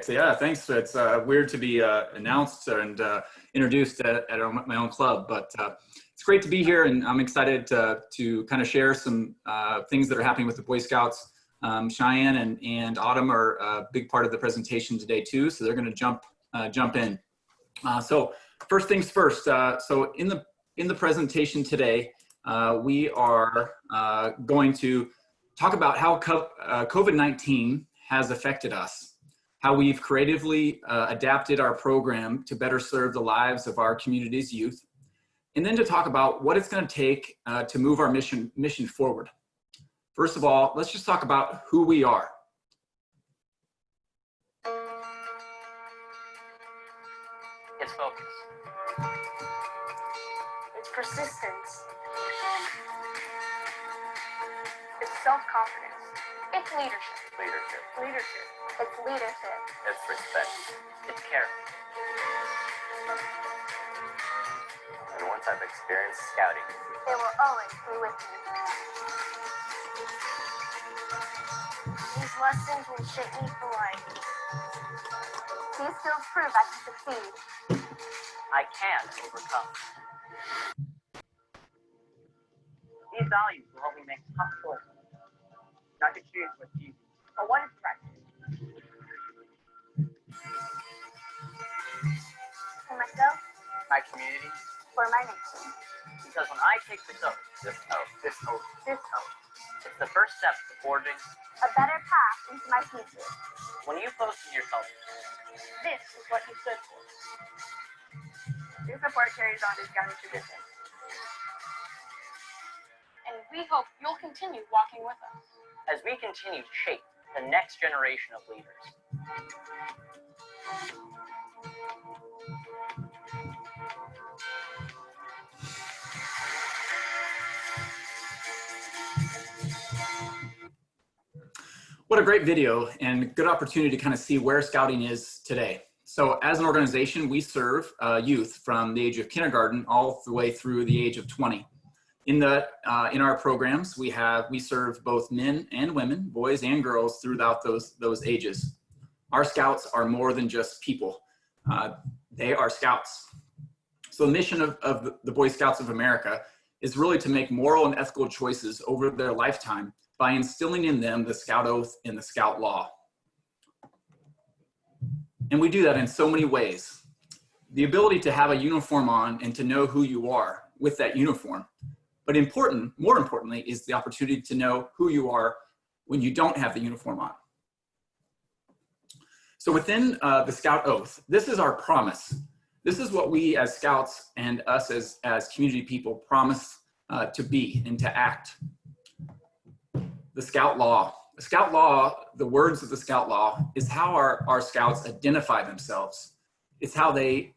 Perfect. Yeah, thanks. It's weird to be announced and introduced at my own club, but it's great to be here, and I'm excited to kind of share some things that are happening with the Boy Scouts. Cheyenne and Autumn are a big part of the presentation today too, so they're going to jump in. So first things first. So in the presentation today, we are going to talk about how COVID-19 has affected us, how we've creatively adapted our program to better serve the lives of our community's youth, and then to talk about what it's going to take to move our mission forward. First of all, let's just talk about who we are. It's focus. It's persistence. It's self-confidence. It's leadership. Leadership. It's leadership. It's respect. It's care. And once I've experienced scouting, It will always be with me. These lessons will shape me for life. These skills prove I can succeed. I can overcome. These values will help me make tough choices. Not to choose what's easy, but what is right. For myself, My community, for my nation. because when I take this oath, it's the first step to forging. A better path into my future. When you posted yourself, this is what you stood for. Your support carries on this scouting tradition. And we hope you'll continue walking with us. As we continue to shape the next generation of leaders. What a great video and good opportunity to kind of see where scouting is today. So as an organization, we serve youth from the age of kindergarten all the way through the age of 20. In our programs, we serve both men and women, boys and girls throughout those ages. Our scouts are more than just people. They are scouts. So the mission of the Boy Scouts of America is really to make moral and ethical choices over their lifetime by instilling in them the Scout Oath and the Scout Law. And we do that in so many ways. The ability to have a uniform on and to know who you are with that uniform. But more importantly, is the opportunity to know who you are when you don't have the uniform on. So within the Scout Oath, this is our promise. This is what we as Scouts and us as community people promise to be and to act. The Scout Law. The Scout Law, the words of the Scout Law, is how our Scouts identify themselves. It's how they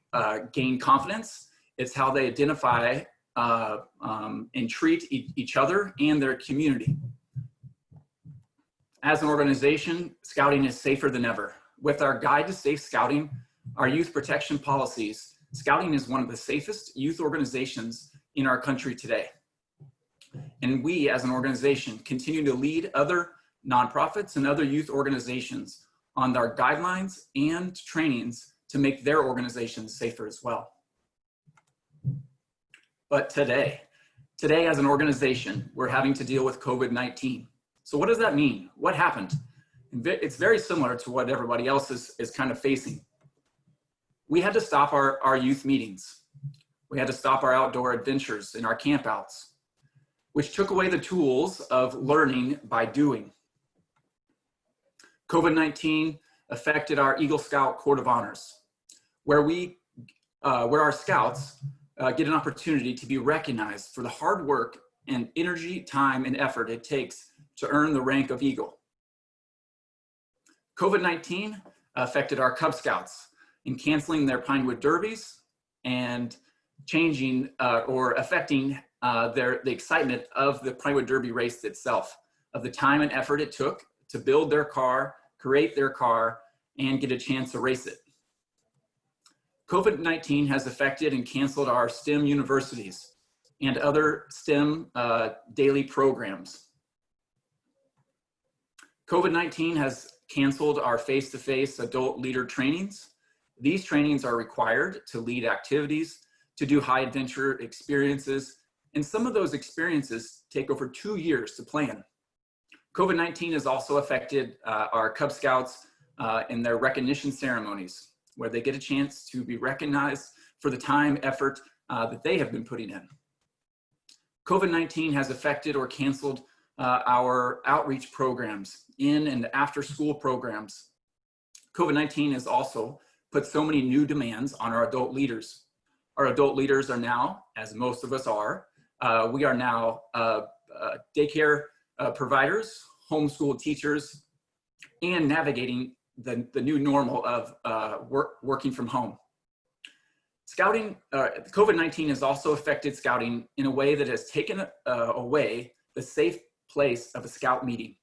gain confidence. It's how they identify and treat each other and their community. As an organization, scouting is safer than ever. With our Guide to Safe Scouting, our youth protection policies, scouting is one of the safest youth organizations in our country today. And we, as an organization, continue to lead other nonprofits and other youth organizations on our guidelines and trainings to make their organizations safer as well. But today as an organization, we're having to deal with COVID-19. So what does that mean? What happened? It's very similar to what everybody else is kind of facing. We had to stop our youth meetings. We had to stop our outdoor adventures and our campouts, which took away the tools of learning by doing. COVID-19 affected our Eagle Scout Court of Honors, where our scouts get an opportunity to be recognized for the hard work and energy, time, and effort it takes to earn the rank of Eagle. COVID-19 affected our Cub Scouts in canceling their Pinewood Derbies and changing or affecting the excitement of the Pinewood Derby race itself, of the time and effort it took to build their car, create their car, and get a chance to race it. COVID-19 has affected and canceled our STEM universities and other STEM daily programs. COVID-19 has canceled our face-to-face adult leader trainings. These trainings are required to lead activities, to do high adventure experiences, and some of those experiences take over 2 years to plan. COVID-19 has also affected our Cub Scouts in their recognition ceremonies, where they get a chance to be recognized for the time, effort that they have been putting in. COVID-19 has affected or canceled our outreach programs, in and after school programs. COVID-19 has also put so many new demands on our adult leaders. Our adult leaders are now, as most of us are, we are now daycare providers, homeschool teachers, and navigating the new normal of working from home. Scouting, COVID-19 has also affected scouting in a way that has taken away the safe place of a scout meeting,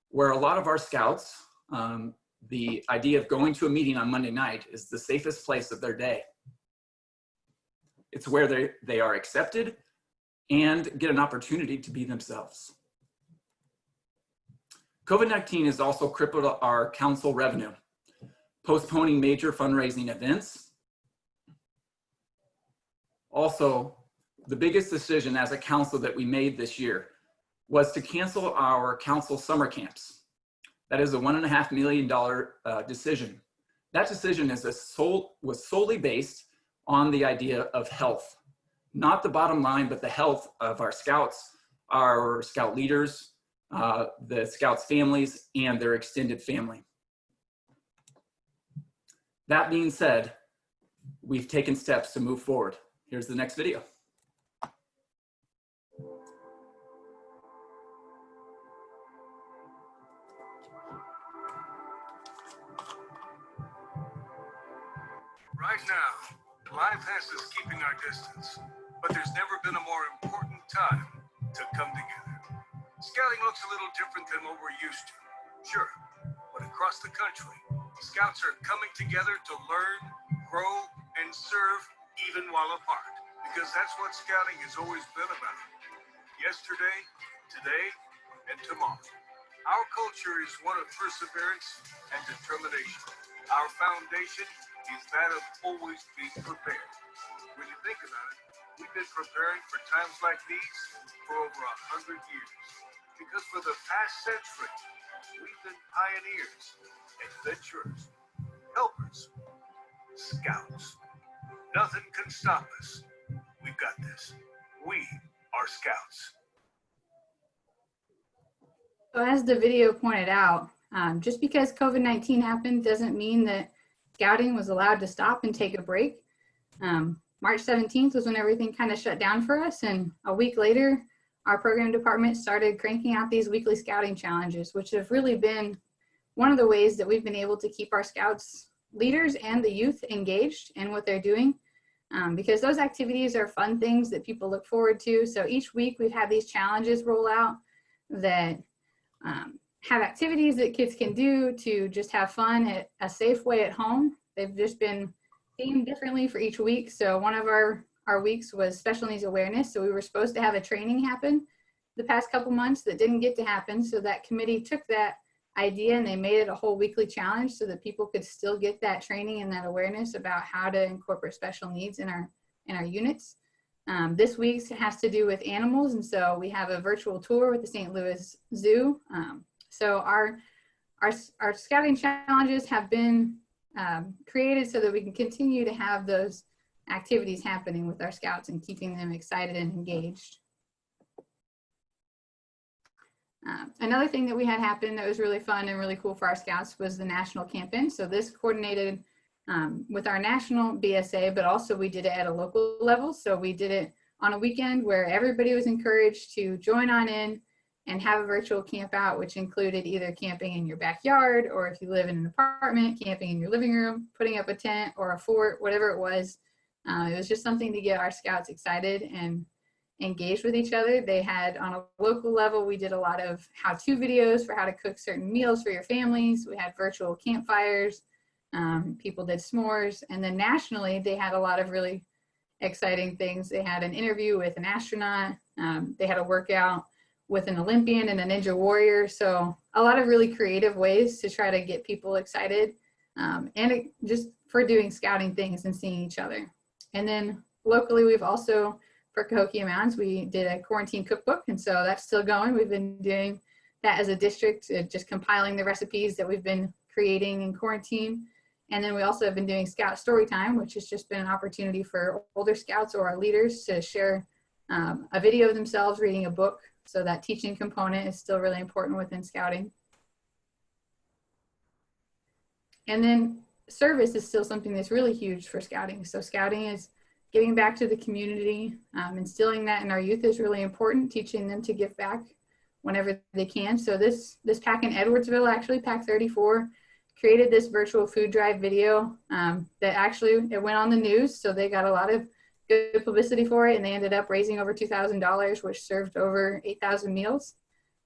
where a lot of our scouts, the idea of going to a meeting on Monday night is the safest place of their day. It's where they are accepted and get an opportunity to be themselves. COVID-19 has also crippled our council revenue, postponing major fundraising events. Also, the biggest decision as a council that we made this year was to cancel our council summer camps. That is a $1.5 million decision. That decision was solely based on the idea of health, not the bottom line, but the health of our scouts, our scout leaders, the scouts' families, and their extended family. That being said, we've taken steps to move forward. Here's the next video. Right now, life has us keeping our distance, but there's never been a more important time to come together. Scouting looks a little different than what we're used to, sure, but across the country, scouts are coming together to learn, grow, and serve even while apart, because that's what scouting has always been about. Yesterday, today, and tomorrow. Our culture is one of perseverance and determination. Our foundation is that of always being prepared. When you think about it, we've been preparing for times like these for over 100 years. Because for the past century, we've been pioneers, adventurers, helpers, scouts. Nothing can stop us. We've got this. We are scouts. So as the video pointed out, just because COVID-19 happened doesn't mean that scouting was allowed to stop and take a break. March 17th was when everything kind of shut down for us, and a week later, our program department started cranking out these weekly scouting challenges, which have really been one of the ways that we've been able to keep our scouts leaders and the youth engaged in what they're doing, because those activities are fun things that people look forward to. So each week we've had these challenges roll out that have activities that kids can do to just have fun at a safe way at home. They've just been themed differently for each week. So one of our weeks was special needs awareness. So we were supposed to have a training happen the past couple months that didn't get to happen. So that committee took that idea and they made it a whole weekly challenge so that people could still get that training and that awareness about how to incorporate special needs in our units. This week's has to do with animals, and so we have a virtual tour with the St. Louis Zoo. So our scouting challenges have been created so that we can continue to have those activities happening with our scouts and keeping them excited and engaged. Another thing that we had happen that was really fun and really cool for our scouts was the national camp-in. So this coordinated with our national BSA, but also we did it at a local level. So we did it on a weekend where everybody was encouraged to join on in and have a virtual camp out, which included either camping in your backyard, or if you live in an apartment, camping in your living room, putting up a tent or a fort, whatever it was. It was just something to get our scouts excited and engaged with each other. They had, on a local level, we did a lot of how-to videos for how to cook certain meals for your families. We had virtual campfires. People did s'mores. And then nationally, they had a lot of really exciting things. They had an interview with an astronaut. They had a workout with an Olympian and a Ninja Warrior. So a lot of really creative ways to try to get people excited just for doing scouting things and seeing each other. And then locally, we've also, for Cahokia Mounds, we did a quarantine cookbook. And so that's still going. We've been doing that as a district, just compiling the recipes that we've been creating in quarantine. And then we also have been doing Scout Story Time, which has just been an opportunity for older scouts or our leaders to share a video of themselves reading a book. So that teaching component is still really important within scouting. And then service is still something that's really huge for scouting. So scouting is giving back to the community. Instilling that in our youth is really important, teaching them to give back whenever they can. So this pack in Edwardsville, actually, Pack 34, created this virtual food drive video that actually, it went on the news. So they got a lot of good publicity for it, and they ended up raising over $2,000, which served over 8,000 meals.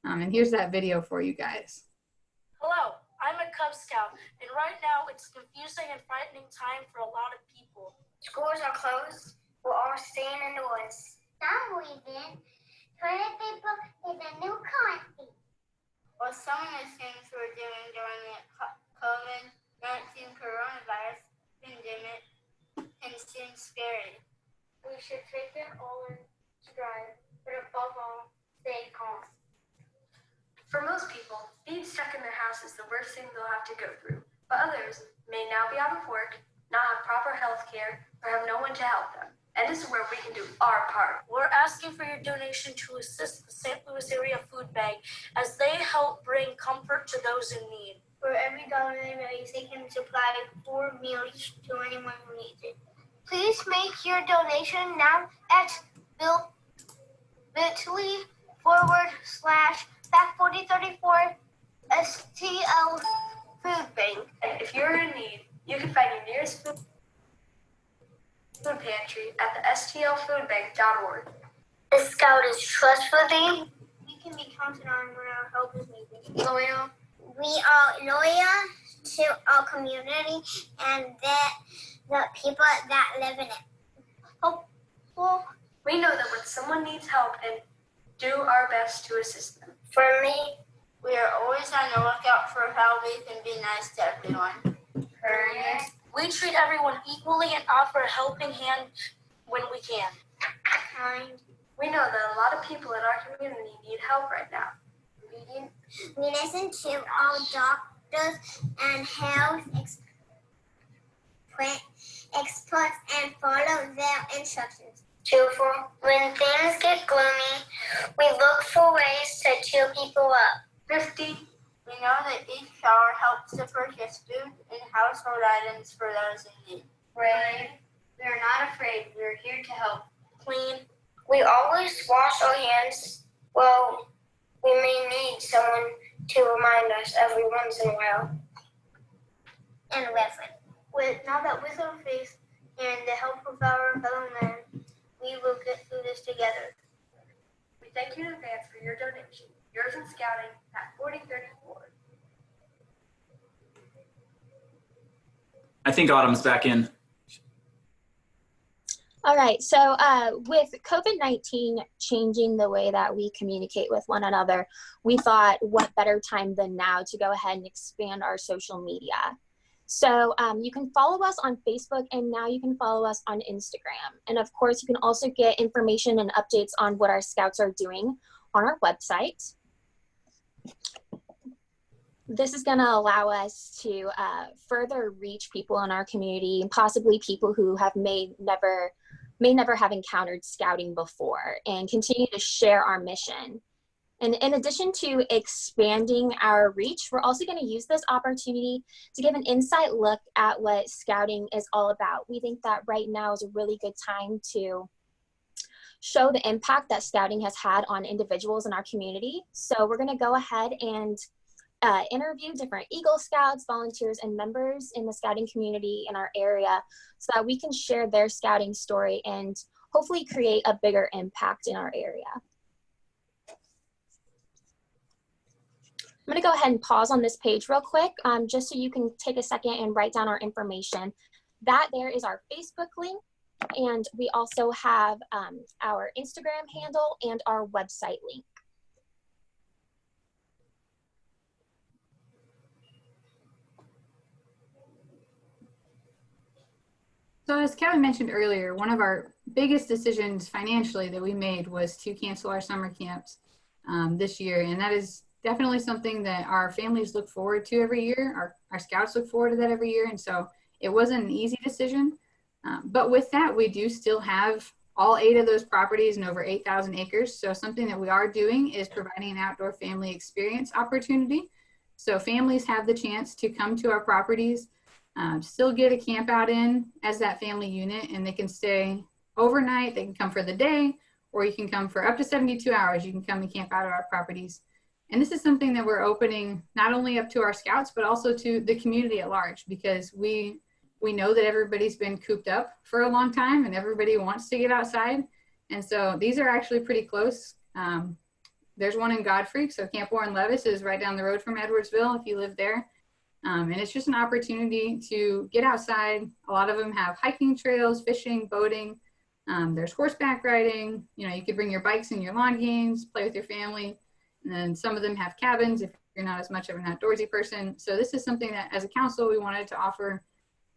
And here's that video for you guys. Hello, I'm a Cub Scout, and right now it's confusing and frightening time for a lot of people. Schools are closed. We're all staying indoors. Some reason, toilet paper is a new currency. Well, some of the things we're doing during the COVID-19 coronavirus pandemic can seem scary. We should take it all in stride, but above all, stay calm. For most people, being stuck in their house is the worst thing they'll have to go through, but others may now be out of work, not have proper health care, or have no one to help them. And this is where we can do our part. We're asking for your donation to assist the St. Louis Area Food Bank as they help bring comfort to those in need. For every dollar they raise, they can supply 4 meals to anyone who needs it. Please make your donation now at bit.ly/Pack4034 STL Food Bank. And if you're in need, you can find your nearest food pantry at the stlfoodbank.org. The Scout is trustworthy. We can be counted on when our help is needed. Loyal. We are loyal to our community and the people that live in it. Hopeful. We know that when someone needs help and do our best to assist them. For me, We are always on the lookout for how we can be nice to everyone. courteous, We treat everyone equally and offer a helping hand when we can. kind, We know that a lot of people in our community need help right now. obedient. We listen to our doctors and health experts and follow their instructions. Cheerful. When things get gloomy, we look for ways to cheer people up. 50. We know that each shower helps to purchase food and household items for those in need. Brave. We are not afraid. We are here to help. Clean. We always wash our hands. Well, we may need someone to remind us every once in a while. And reverent. Now that with our faith and the help of our fellow men, we will get through this together. We thank you in advance for your donation. Yours in Scouting at 4034. I think Autumn's back in. All right, so with COVID-19 changing the way that we communicate with one another, we thought what better time than now to go ahead and expand our social media. So you can follow us on Facebook, and now you can follow us on Instagram. And of course, you can also get information and updates on what our scouts are doing on our website. This is going to allow us to further reach people in our community, and possibly people who have may never have encountered scouting before, and continue to share our mission. And in addition to expanding our reach, we're also going to use this opportunity to give an inside look at what scouting is all about. We think that right now is a really good time to show the impact that scouting has had on individuals in our community. So we're going to go ahead and interview different Eagle Scouts, volunteers, and members in the scouting community in our area so that we can share their scouting story and hopefully create a bigger impact in our area. I'm going to go ahead and pause on this page real quick, just so you can take a second and write down our information. That there is our Facebook link, and we also have our Instagram handle and our website link. So as Kevin mentioned earlier, one of our biggest decisions financially that we made was to cancel our summer camps this year. And that is definitely something that our families look forward to every year. Our scouts look forward to that every year. And so it wasn't an easy decision. But with that, we do still have all 8 of those properties and over 8,000 acres. So something that we are doing is providing an outdoor family experience opportunity. So families have the chance to come to our properties, still get a camp out in as that family unit, and they can stay overnight. They can come for the day, or you can come for up to 72 hours. You can come and camp out at our properties. And this is something that we're opening not only up to our scouts, but also to the community at large, because we know that everybody's been cooped up for a long time and everybody wants to get outside. And so these are actually pretty close. There's one in Godfrey. So Camp Warren Levis is right down the road from Edwardsville if you live there. And it's just an opportunity to get outside. A lot of them have hiking trails, fishing, boating. There's horseback riding. You know, you could bring your bikes and your lawn games, play with your family. And then some of them have cabins if you're not as much of an outdoorsy person. So this is something that as a council, we wanted to offer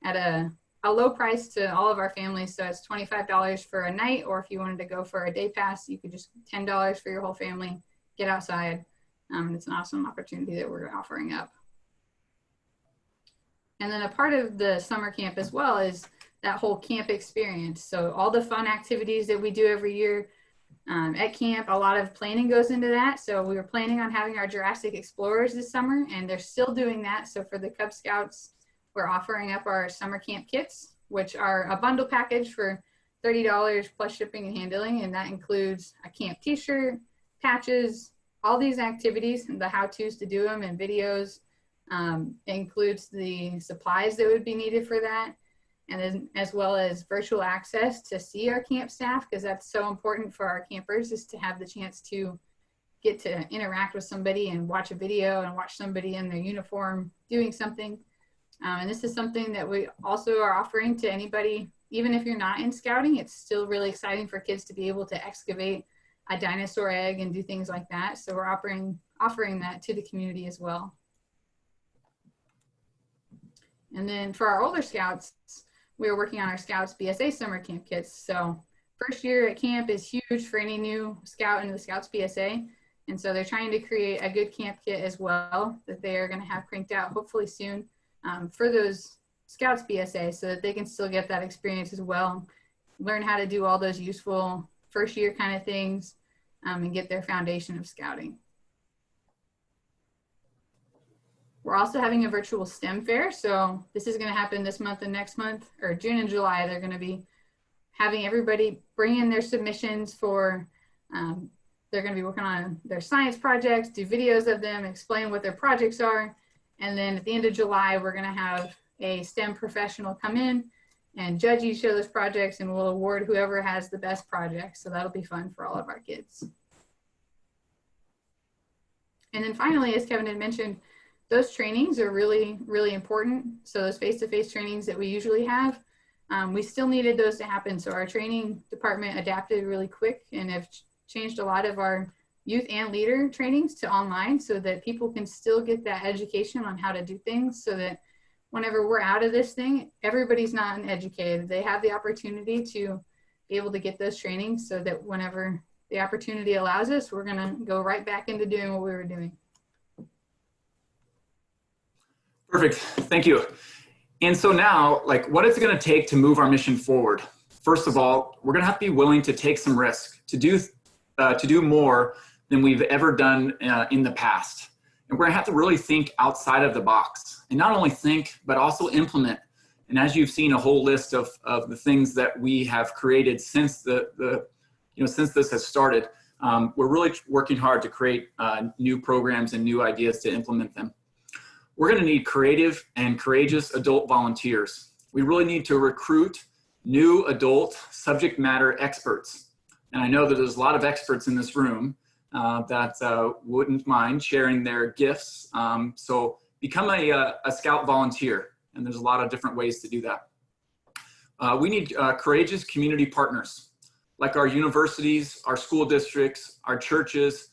at a low price to all of our families. So it's $25 for a night, or if you wanted to go for a day pass, you could just $10 for your whole family, get outside. It's an awesome opportunity that we're offering up. And then a part of the summer camp as well is that whole camp experience. So all the fun activities that we do every year at camp, a lot of planning goes into that. So we were planning on having our Jurassic Explorers this summer, and they're still doing that. So for the Cub Scouts, we're offering up our summer camp kits, which are a bundle package for $30 plus shipping and handling. And that includes a camp t-shirt, patches, all these activities and the how-tos to do them and videos. It includes the supplies that would be needed for that. And then as well as virtual access to see our camp staff, because that's so important for our campers, is to have the chance to get to interact with somebody and watch a video and watch somebody in their uniform doing something. And this is something that we also are offering to anybody, even if you're not in scouting. It's still really exciting for kids to be able to excavate a dinosaur egg and do things like that. So we're offering that to the community as well. And then for our older scouts, we're working on our Scouts BSA summer camp kits. So first year at camp is huge for any new scout into the Scouts BSA. And so they're trying to create a good camp kit as well that they are going to have cranked out hopefully soon for those Scouts BSA, so that they can still get that experience as well, learn how to do all those useful first year kind of things, and get their foundation of scouting. We're also having a virtual STEM fair. So this is going to happen this month and next month, or June and July. They're going to be having everybody bring in their submissions for, they're going to be working on their science projects, do videos of them, explain what their projects are. And then at the end of July, we're going to have a STEM professional come in and judge each of those projects, and we'll award whoever has the best project. So that'll be fun for all of our kids. And then finally, as Kevin had mentioned, those trainings are really, really important. So those face-to-face trainings that we usually have, we still needed those to happen. So our training department adapted really quick and have changed a lot of our youth and leader trainings to online, so that people can still get that education on how to do things, so that whenever we're out of this thing, everybody's not uneducated. They have the opportunity to be able to get those trainings, so that whenever the opportunity allows us, we're going to go right back into doing what we were doing. Perfect. Thank you. And so now, like, what is it going to take to move our mission forward? First of all, we're going to have to be willing to take some risk, to do more than we've ever done in the past. And we're going to have to really think outside of the box, and not only think, but also implement. And as you've seen, a whole list of the things that we have created since since this has started, we're really working hard to create new programs and new ideas to implement them. We're going to need creative and courageous adult volunteers. We really need to recruit new adult subject matter experts. And I know that there's a lot of experts in this room that wouldn't mind sharing their gifts. So become a Scout volunteer, and there's a lot of different ways to do that. We need courageous community partners, like our universities, our school districts, our churches,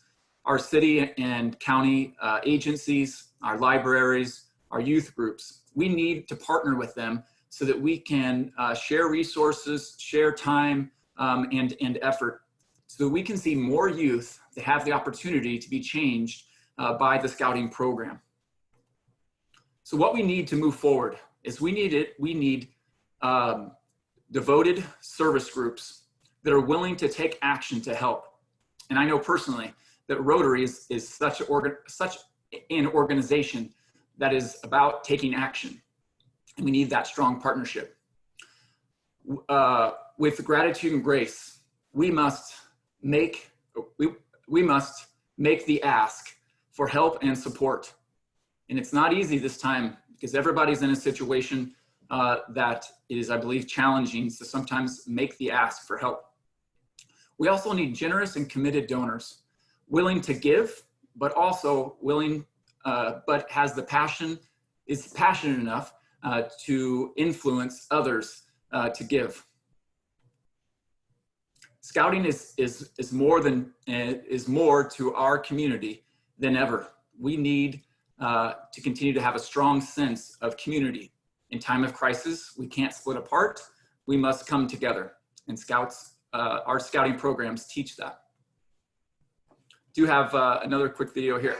our city and county agencies, our libraries, our youth groups. We need to partner with them so that we can share resources, share time, and effort, so that we can see more youth that have the opportunity to be changed by the scouting program. So what we need to move forward is we need devoted service groups that are willing to take action to help. And I know personally that Rotary is such an organization that is about taking action. And we need that strong partnership. With gratitude and grace, we must make the ask for help and support. And it's not easy this time because everybody's in a situation that is, I believe, challenging to sometimes make the ask for help. We also need generous and committed donors, willing to give, but also willing, but is passionate enough to influence others to give. Scouting is more to our community than ever. We need to continue to have a strong sense of community. In time of crisis, we can't split apart. We must come together. And our scouting programs teach that. Do have another quick video here.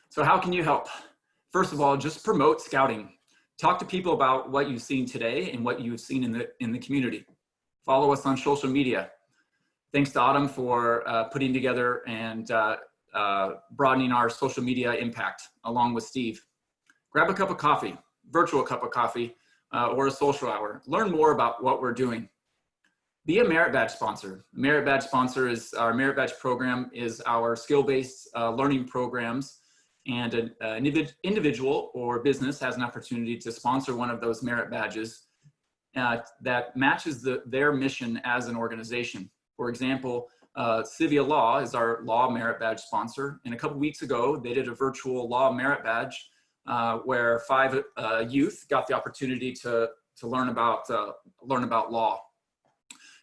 So how can you help? First of all, just promote scouting. Talk to people about what you've seen today and what you've seen in the community. Follow us on social media. Thanks to Autumn for putting together and broadening our social media impact along with Steve. Grab a cup of coffee, virtual cup of coffee, or a social hour. Learn more about what we're doing. Be a merit badge sponsor. Merit badge sponsor is our merit badge program is our skill-based learning programs. And an individual or business has an opportunity to sponsor one of those merit badges that matches their mission as an organization. For example, Civia Law is our law merit badge sponsor. And a couple weeks ago, they did a virtual law merit badge where 5 youth got the opportunity to learn about law.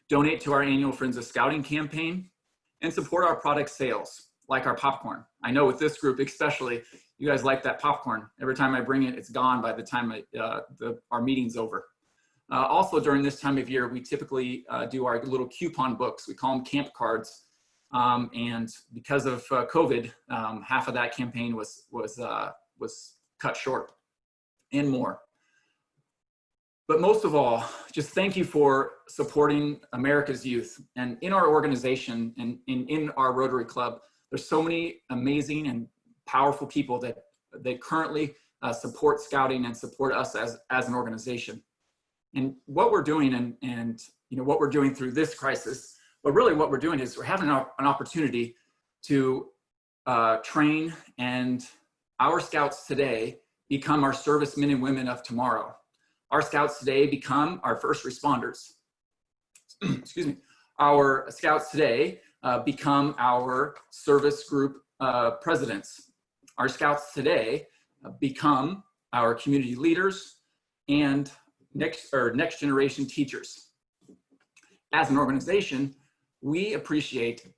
Donate to our annual Friends of Scouting campaign and support our product sales, like our popcorn. I know with this group especially, you guys like that popcorn. Every time I bring it, it's gone by the time our meeting's over. Also during this time of year, we typically do our little coupon books. We call them camp cards. And because of COVID, half of that campaign was cut short and more. But most of all, just thank you for supporting America's youth. And in our organization and in our Rotary Club, there's so many amazing and powerful people that currently support scouting and support us as an organization. And what we're doing and what we're doing through this crisis, but really what we're doing is we're having an opportunity to train, and our scouts today become our servicemen and women of tomorrow. Our scouts today become our first responders. Excuse me. Our scouts today become our service group presidents. Our scouts today become our community leaders and next generation teachers. As an organization, we appreciate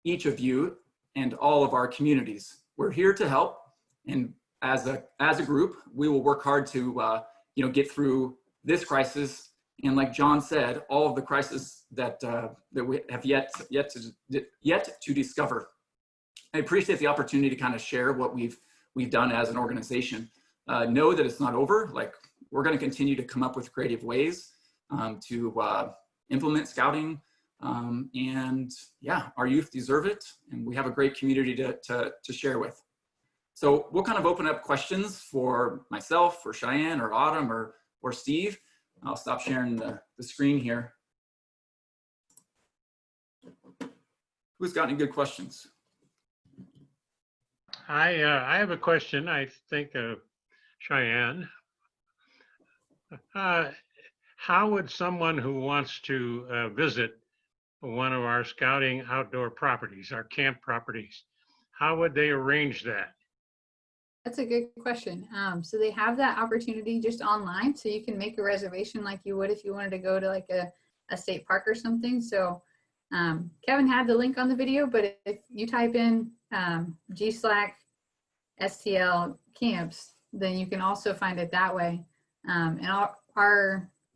each of you and all of our communities. We're here to help, and as a group, we will work hard to get through this crisis. And like John said, all of the crises that we have yet to discover. I appreciate the opportunity to kind of share what we've done as an organization. Know that it's not over. Like we're going to continue to come up with creative ways to implement scouting. And yeah, our youth deserve it, and we have a great community to share with. So we'll kind of open up questions for myself, or Cheyenne, or Autumn, or Steve. I'll stop sharing the screen here. Who's got any good questions? I have a question, I think, Cheyenne. How would someone who wants to visit one of our scouting outdoor properties, our camp properties, how would they arrange that? That's a good question. So they have that opportunity just online, so you can make a reservation like you would if you wanted to go to like a state park or something. So Kevin had the link on the video, but if you type in GSLAC STL camps, then you can also find it that way. And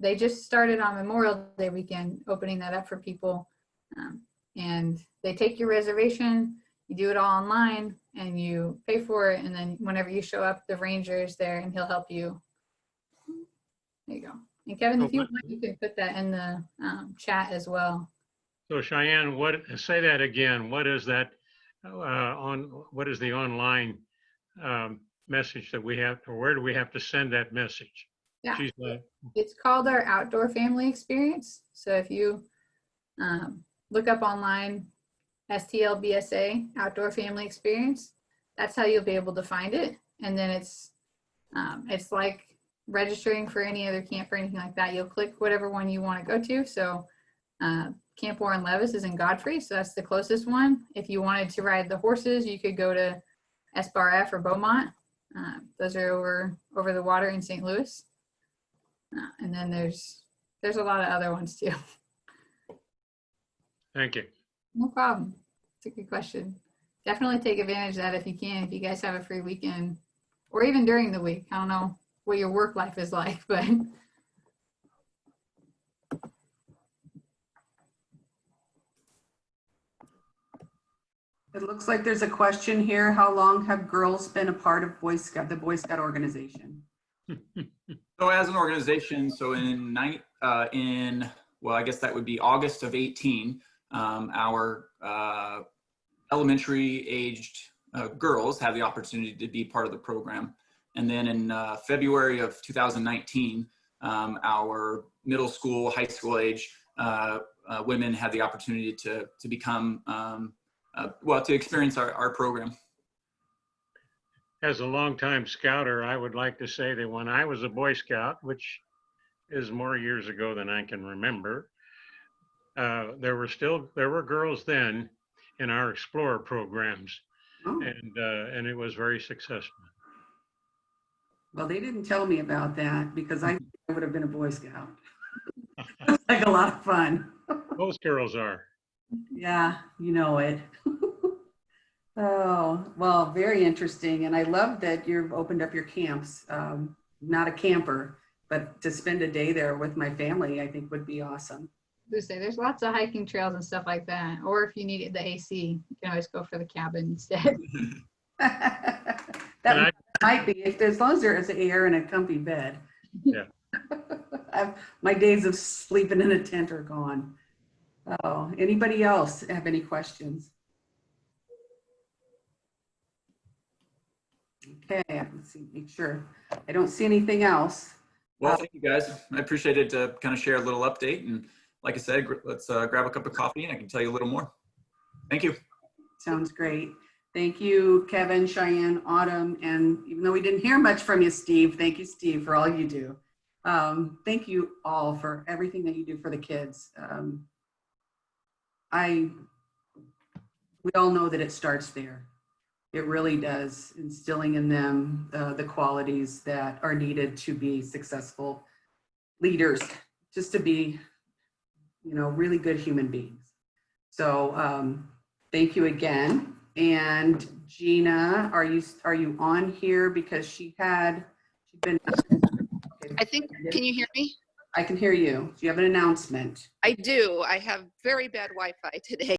they just started on Memorial Day weekend, opening that up for people. And they take your reservation, you do it all online, and you pay for it. And then whenever you show up, the ranger is there and he'll help you. There you go. And Kevin, if you want, you can put that in the chat as well. So Cheyenne, say that again. What is that what is the online message that we have, or where do we have to send that message? Yeah, it's called our Outdoor Family Experience. So if you look up online, STLBSA, Outdoor Family Experience, that's how you'll be able to find it. And then it's like registering for any other camp or anything like that. You'll click whatever one you want to go to. So Camp Warren Levis is in Godfrey, so that's the closest one. If you wanted to ride the horses, you could go to SBARF or Beaumont. Those are over the water in St. Louis. And then there's a lot of other ones too. Thank you. No problem. It's a good question. Definitely take advantage of that if you can, if you guys have a free weekend, or even during the week. I don't know what your work life is like, but. It looks like there's a question here. How long have girls been a part of the Boy Scout organization? So as an organization, so well, I guess that would be August of 18, our elementary aged girls had the opportunity to be part of the program. And then in February of 2019, our middle school, high school age women had the opportunity to become, to experience our program. As a longtime scouter, I would like to say that when I was a Boy Scout, which is more years ago than I can remember, there were girls then in our Explorer programs, and it was very successful. Well, they didn't tell me about that because I would have been a Boy Scout. It's like a lot of fun. Most girls are. Yeah, you know it. Oh, well, very interesting. And I love that you've opened up your camps. Not a camper, but to spend a day there with my family, I think would be awesome. There's lots of hiking trails and stuff like that. Or if you needed the AC, you can always go for the cabin instead. That might be, as long as there is air and a comfy bed. Yeah. My days of sleeping in a tent are gone. Oh, anybody else have any questions? Okay, let's see, make sure. I don't see anything else. Well, thank you guys. I appreciate it to kind of share a little update. And like I said, let's grab a cup of coffee and I can tell you a little more. Thank you. Sounds great. Thank you, Kevin, Cheyenne, Autumn, and even though we didn't hear much from you, Steve, thank you, Steve, for all you do. Thank you all for everything that you do for the kids. We all know that it starts there. It really does, instilling in them the qualities that are needed to be successful leaders, just to be, really good human beings. So thank you again. And Gina, are you on here because she'd been. Okay. I think, can you hear me? I can hear you. Do you have an announcement? I do. I have very bad Wi-Fi today.